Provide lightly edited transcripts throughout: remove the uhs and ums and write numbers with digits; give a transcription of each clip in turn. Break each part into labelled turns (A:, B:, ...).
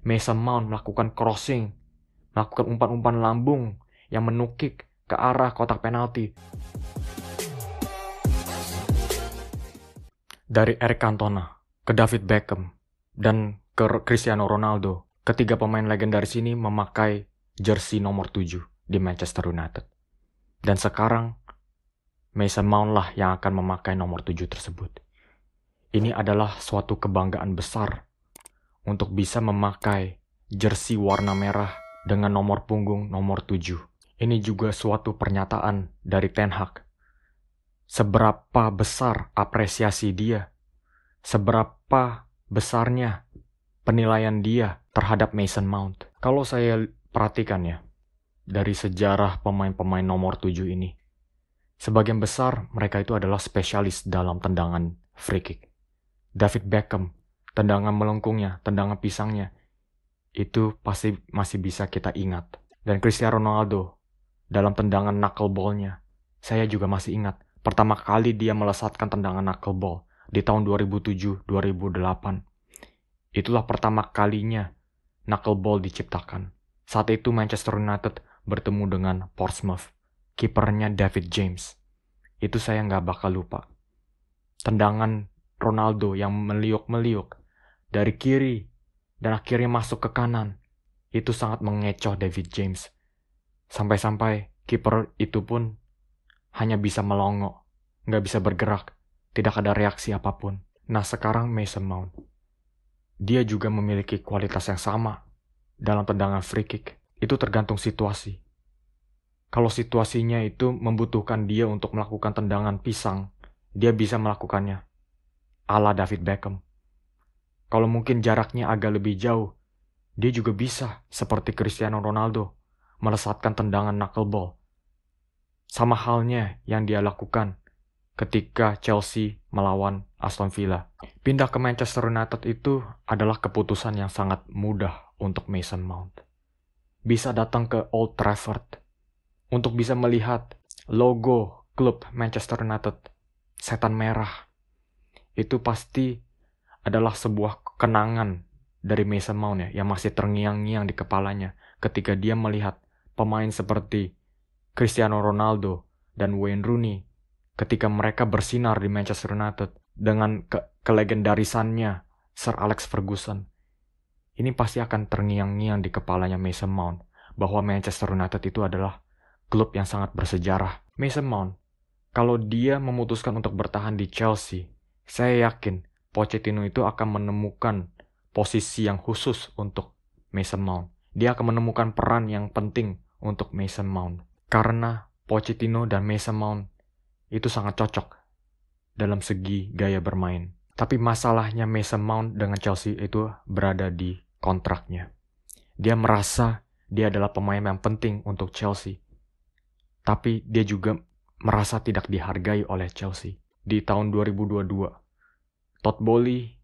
A: Mason Mount melakukan crossing, melakukan umpan-umpan lambung yang menukik ke arah kotak penalti. Dari Eric Cantona ke David Beckham dan ke Cristiano Ronaldo, ketiga pemain legendaris ini memakai jersey nomor 7 di Manchester United. Dan sekarang Mason Mount lah yang akan memakai nomor 7 tersebut. Ini adalah suatu kebanggaan besar untuk bisa memakai jersey warna merah dengan nomor punggung nomor 7. Ini juga suatu pernyataan dari Ten Hag. Seberapa besar apresiasi dia, seberapa besarnya penilaian dia terhadap Mason Mount. Kalau saya perhatikan ya, dari sejarah pemain-pemain nomor 7 ini, sebagian besar mereka itu adalah spesialis dalam tendangan free kick. David Beckham, tendangan melengkungnya, tendangan pisangnya, itu pasti masih bisa kita ingat. Dan Cristiano Ronaldo, dalam tendangan knuckleball-nya, saya juga masih ingat. Pertama kali dia melesatkan tendangan knuckleball di tahun 2007-2008. Itulah pertama kalinya knuckleball diciptakan. Saat itu Manchester United bertemu dengan Portsmouth. Kipernya David James. Itu saya nggak bakal lupa. Tendangan Ronaldo yang meliuk-meliuk dari kiri dan akhirnya masuk ke kanan. Itu sangat mengecoh David James. Sampai-sampai kiper itu pun hanya bisa melongo, nggak bisa bergerak, tidak ada reaksi apapun. Nah sekarang Mason Mount, dia juga memiliki kualitas yang sama dalam tendangan free kick. Itu tergantung situasi. Kalau situasinya itu membutuhkan dia untuk melakukan tendangan pisang, dia bisa melakukannya ala David Beckham. Kalau mungkin jaraknya agak lebih jauh, dia juga bisa seperti Cristiano Ronaldo melesatkan tendangan knuckleball. Sama halnya yang dia lakukan ketika Chelsea melawan Aston Villa. Pindah ke Manchester United itu adalah keputusan yang sangat mudah untuk Mason Mount. Bisa datang ke Old Trafford untuk bisa melihat logo klub Manchester United, setan merah. Itu pasti adalah sebuah kenangan dari Mason Mount ya, yang masih terngiang-ngiang di kepalanya ketika dia melihat pemain seperti Cristiano Ronaldo dan Wayne Rooney ketika mereka bersinar di Manchester United dengan kelegendarisannya Sir Alex Ferguson. Ini pasti akan terngiang-ngiang di kepalanya Mason Mount bahwa Manchester United itu adalah klub yang sangat bersejarah. Mason Mount, kalau dia memutuskan untuk bertahan di Chelsea, saya yakin Pochettino itu akan menemukan posisi yang khusus untuk Mason Mount. Dia akan menemukan peran yang penting untuk Mason Mount. Karena Pochettino dan Mason Mount itu sangat cocok dalam segi gaya bermain. Tapi masalahnya Mason Mount dengan Chelsea itu berada di kontraknya. Dia merasa dia adalah pemain yang penting untuk Chelsea. Tapi dia juga merasa tidak dihargai oleh Chelsea. Di tahun 2022, Todd Boehly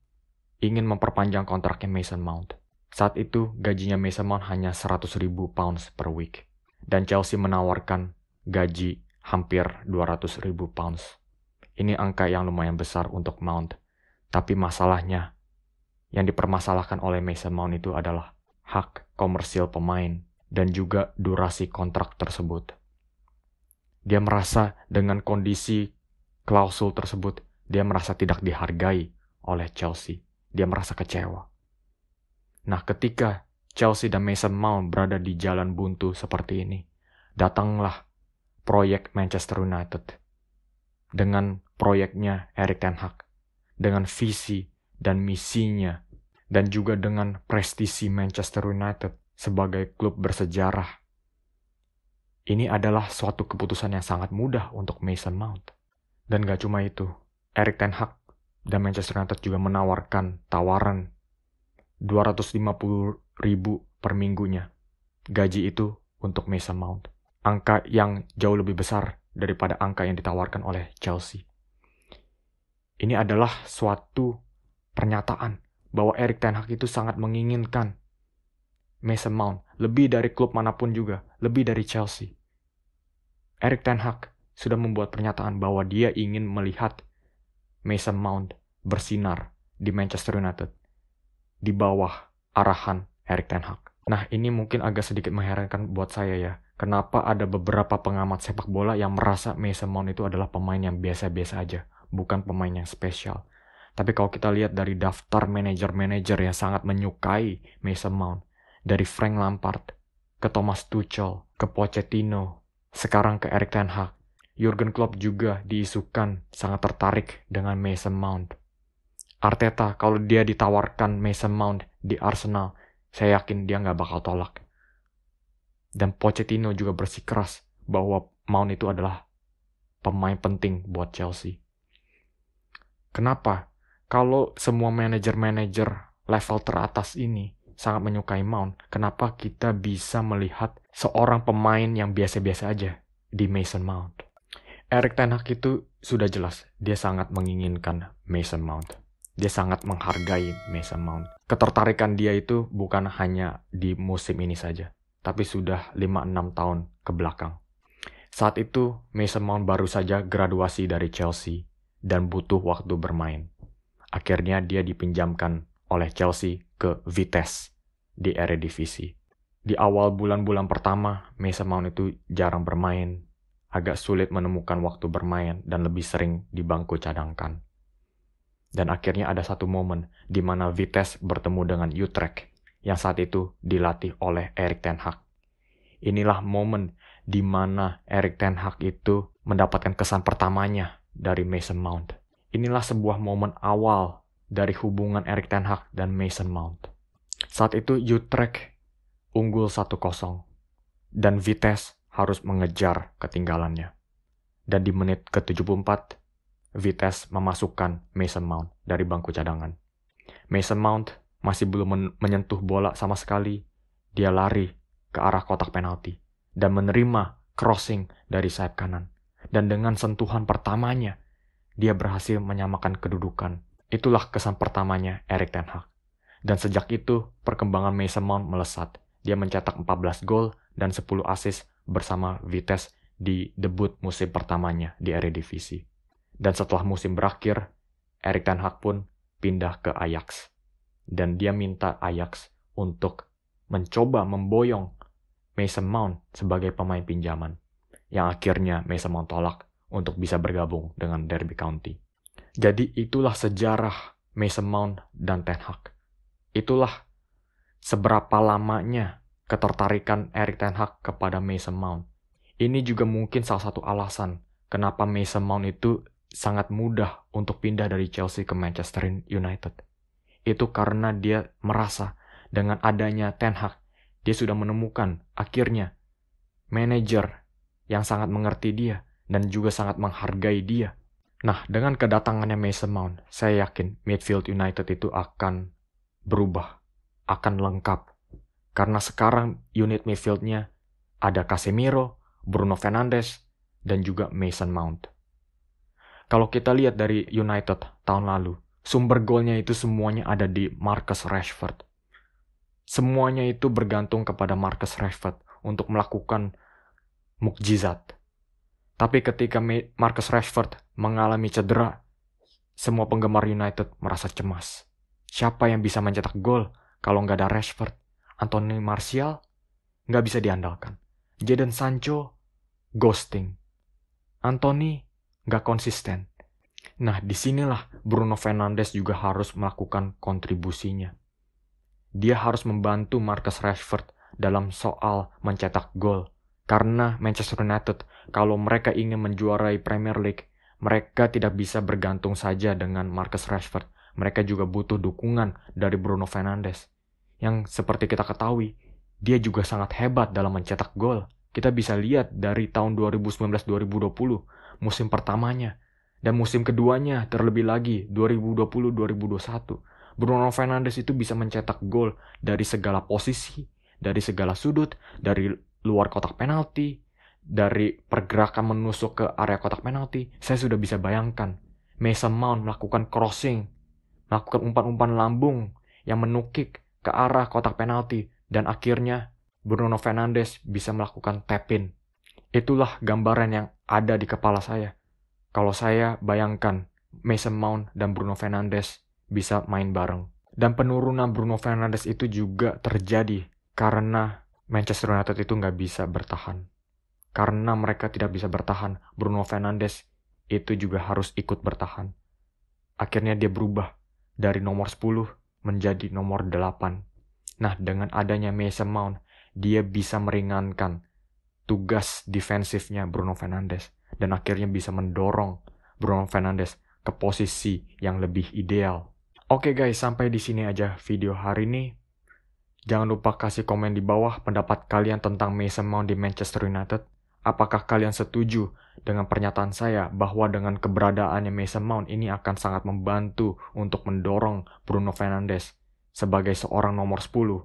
A: ingin memperpanjang kontraknya Mason Mount. Saat itu gajinya Mason Mount hanya 100.000 pounds per week. Dan Chelsea menawarkan gaji hampir 200.000 pounds. Ini angka yang lumayan besar untuk Mount. Tapi masalahnya, yang dipermasalahkan oleh Mason Mount itu adalah hak komersil pemain dan juga durasi kontrak tersebut. Dia merasa dengan kondisi klausul tersebut, dia merasa tidak dihargai oleh Chelsea. Dia merasa kecewa. Nah, ketika Chelsea dan Mason Mount berada di jalan buntu seperti ini, datanglah proyek Manchester United dengan proyeknya Erik ten Hag, dengan visi dan misinya, dan juga dengan prestisi Manchester United sebagai klub bersejarah. Ini adalah suatu keputusan yang sangat mudah untuk Mason Mount. Dan gak cuma itu, Erik ten Hag dan Manchester United juga menawarkan tawaran 250.000 per minggunya. Gaji itu untuk Mason Mount. Angka yang jauh lebih besar daripada angka yang ditawarkan oleh Chelsea. Ini adalah suatu pernyataan bahwa Erik ten Hag itu sangat menginginkan Mason Mount, lebih dari klub manapun juga, lebih dari Chelsea. Erik ten Hag sudah membuat pernyataan bahwa dia ingin melihat Mason Mount bersinar di Manchester United di bawah arahan Erik ten Hag. Nah, ini mungkin agak sedikit mengherankan buat saya ya. Kenapa ada beberapa pengamat sepak bola yang merasa Mason Mount itu adalah pemain yang biasa-biasa aja, bukan pemain yang spesial. Tapi kalau kita lihat dari daftar manajer-manajer yang sangat menyukai Mason Mount, dari Frank Lampard, ke Thomas Tuchel, ke Pochettino, sekarang ke Erik ten Hag, Jurgen Klopp juga diisukan sangat tertarik dengan Mason Mount. Arteta, kalau dia ditawarkan Mason Mount di Arsenal, saya yakin dia nggak bakal tolak. Dan Pochettino juga bersikeras bahwa Mount itu adalah pemain penting buat Chelsea. Kenapa? Kalau semua manajer-manajer level teratas ini sangat menyukai Mount, kenapa kita bisa melihat seorang pemain yang biasa-biasa aja di Mason Mount? Erik ten Hag itu sudah jelas, dia sangat menginginkan Mason Mount. Dia sangat menghargai Mason Mount. Ketertarikan dia itu bukan hanya di musim ini saja, tapi sudah 5-6 tahun ke belakang. Saat itu, Mason Mount baru saja graduasi dari Chelsea dan butuh waktu bermain. Akhirnya dia dipinjamkan oleh Chelsea ke Vitesse di Eredivisie. Di awal bulan-bulan pertama, Mason Mount itu jarang bermain, agak sulit menemukan waktu bermain dan lebih sering di bangku cadangkan. Dan akhirnya ada satu momen di mana Vitesse bertemu dengan Utrecht yang saat itu dilatih oleh Erik ten Hag. Inilah momen di mana Erik ten Hag itu mendapatkan kesan pertamanya dari Mason Mount. Inilah sebuah momen awal dari hubungan Erik ten Hag dan Mason Mount. Saat itu Utrecht unggul 1-0 dan Vitesse harus mengejar ketinggalannya. Dan di menit ke-74, Vitesse memasukkan Mason Mount dari bangku cadangan. Mason Mount masih belum menyentuh bola sama sekali. Dia lari ke arah kotak penalti dan menerima crossing dari sayap kanan. Dan dengan sentuhan pertamanya, dia berhasil menyamakan kedudukan. Itulah kesan pertamanya Erik ten Hag. Dan sejak itu, perkembangan Mason Mount melesat. Dia mencetak 14 gol dan 10 assist bersama Vitesse di debut musim pertamanya di Eredivisie. Dan setelah musim berakhir, Erik ten Hag pun pindah ke Ajax. Dan dia minta Ajax untuk mencoba memboyong Mason Mount sebagai pemain pinjaman. Yang akhirnya Mason Mount tolak untuk bisa bergabung dengan Derby County. Jadi itulah sejarah Mason Mount dan ten Hag. Itulah seberapa lamanya ketertarikan Erik ten Hag kepada Mason Mount. Ini juga mungkin salah satu alasan kenapa Mason Mount itu sangat mudah untuk pindah dari Chelsea ke Manchester United. Itu karena dia merasa dengan adanya ten Hag, dia sudah menemukan akhirnya manajer yang sangat mengerti dia dan juga sangat menghargai dia. Nah, dengan kedatangannya Mason Mount, saya yakin midfield United itu akan berubah, akan lengkap. Karena sekarang unit midfieldnya ada Casemiro, Bruno Fernandes, dan juga Mason Mount. Kalau kita lihat dari United tahun lalu, sumber golnya itu semuanya ada di Marcus Rashford. Semuanya itu bergantung kepada Marcus Rashford untuk melakukan mukjizat. Tapi ketika Marcus Rashford mengalami cedera, semua penggemar United merasa cemas. Siapa yang bisa mencetak gol kalau nggak ada Rashford? Anthony Martial nggak bisa diandalkan. Jadon Sancho ghosting. Anthony nggak konsisten. Nah, disinilah Bruno Fernandes juga harus melakukan kontribusinya. Dia harus membantu Marcus Rashford dalam soal mencetak gol. Karena Manchester United, kalau mereka ingin menjuarai Premier League, mereka tidak bisa bergantung saja dengan Marcus Rashford. Mereka juga butuh dukungan dari Bruno Fernandes. Yang seperti kita ketahui, dia juga sangat hebat dalam mencetak gol. Kita bisa lihat dari tahun 2019-2020, musim pertamanya. Dan musim keduanya, terlebih lagi, 2020-2021. Bruno Fernandes itu bisa mencetak gol dari segala posisi, dari segala sudut, dari luar kotak penalti, dari pergerakan menusuk ke area kotak penalti. Saya sudah bisa bayangkan Mason Mount melakukan crossing, melakukan umpan-umpan lambung yang menukik ke arah kotak penalti, dan akhirnya Bruno Fernandes bisa melakukan tap-in. Itulah gambaran yang ada di kepala saya. Kalau saya bayangkan Mason Mount dan Bruno Fernandes bisa main bareng. Dan penurunan Bruno Fernandes itu juga terjadi karena Manchester United itu nggak bisa bertahan. Karena mereka tidak bisa bertahan, Bruno Fernandes itu juga harus ikut bertahan. Akhirnya dia berubah dari nomor 10 menjadi nomor 8. Nah, dengan adanya Mason Mount, dia bisa meringankan tugas defensifnya Bruno Fernandes. Dan akhirnya bisa mendorong Bruno Fernandes ke posisi yang lebih ideal. Oke guys, sampai di sini aja video hari ini. Jangan lupa kasih komen di bawah pendapat kalian tentang Mason Mount di Manchester United. Apakah kalian setuju dengan pernyataan saya bahwa dengan keberadaannya Mason Mount ini akan sangat membantu untuk mendorong Bruno Fernandes sebagai seorang nomor 10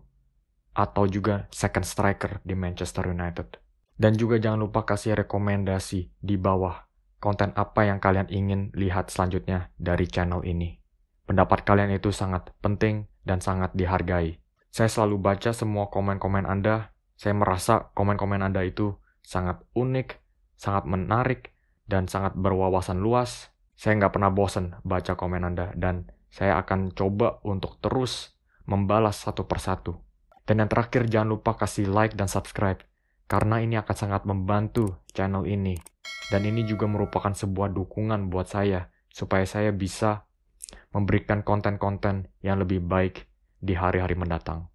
A: atau juga second striker di Manchester United. Dan juga jangan lupa kasih rekomendasi di bawah konten apa yang kalian ingin lihat selanjutnya dari channel ini. Pendapat kalian itu sangat penting dan sangat dihargai. Saya selalu baca semua komen-komen Anda. Saya merasa komen-komen Anda itu sangat unik, sangat menarik, dan sangat berwawasan luas. Saya nggak pernah bosan baca komen Anda, dan saya akan coba untuk terus membalas satu persatu. Dan yang terakhir, jangan lupa kasih like dan subscribe, karena ini akan sangat membantu channel ini. Dan ini juga merupakan sebuah dukungan buat saya, supaya saya bisa memberikan konten-konten yang lebih baik di hari-hari mendatang.